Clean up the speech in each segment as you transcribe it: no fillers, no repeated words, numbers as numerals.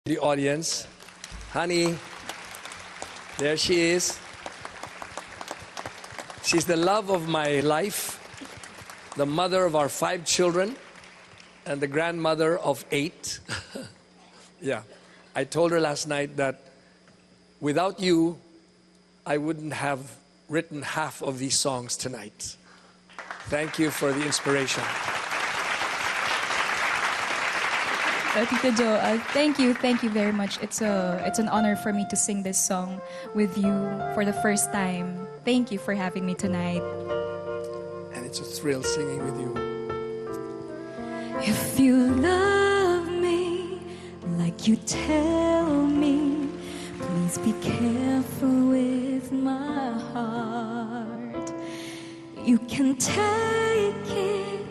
the audience. Honey, there she is. She's the love of my life, the mother of our 5 children, and the grandmother of 8. Yeah, I told her last night that without you, I wouldn't have written half of these songs tonight. Thank you for the inspiration. Tita Jo, thank you very much. It's an honor for me to sing this song with you for the first time. Thank you for having me tonight. And it's a thrill singing with you. If you love me like you tell me, please be careful with my heart. You can take it,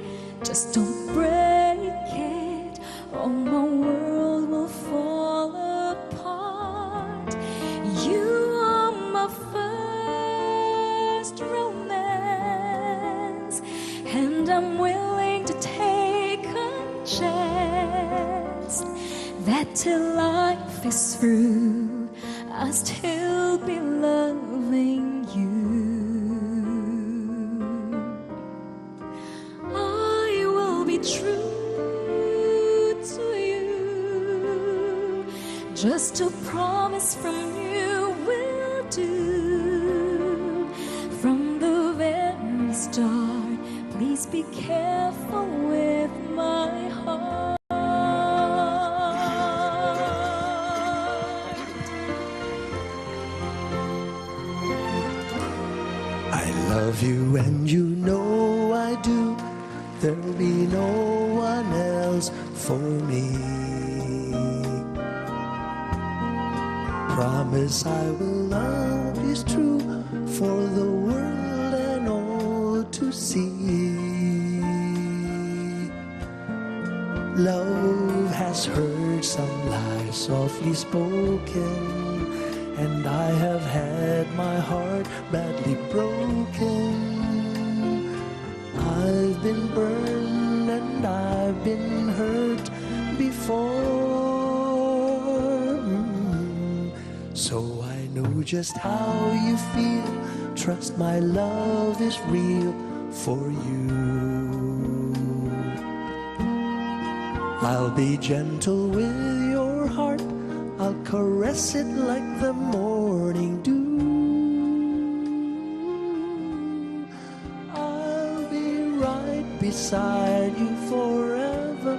just don't break it, or my world will fall apart. You are my first romance, and I'm willing to take a chance that till life is through, I'll still be loving you. I will be true to you. Just a promise from you will do. From the very start, please be careful with my heart. I love you and you know I do. There'll be no one else for me. Promise I will always true for the world and all to see. Love has heard some lies softly spoken, and I have had my heart badly broken. I've been burned and I've been hurt before. So I know just how you feel. Trust my love is real for you. I'll be gentle with your heart. I'll caress it like the morning dew. I'll be right beside you forever.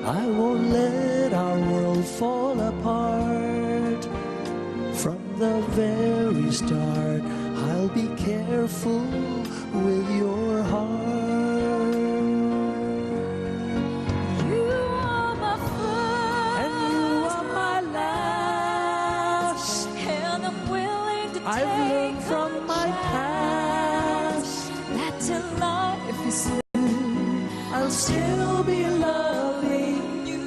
I won't let our world fall apart. From the very start, I'll be careful with your heart. I've learned from my past that till life is through, I'll still be loving you.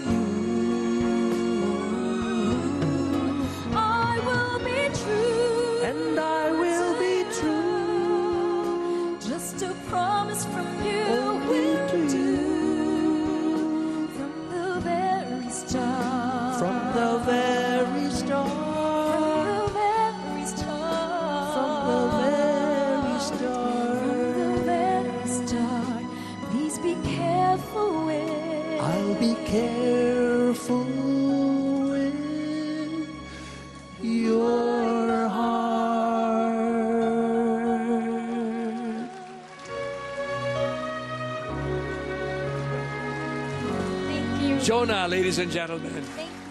I will be true, And I will be true. just a promise from you Will will do. From the very start, From the very start. I'll be careful with your heart. Thank you. Jonah, ladies and gentlemen. Thank you.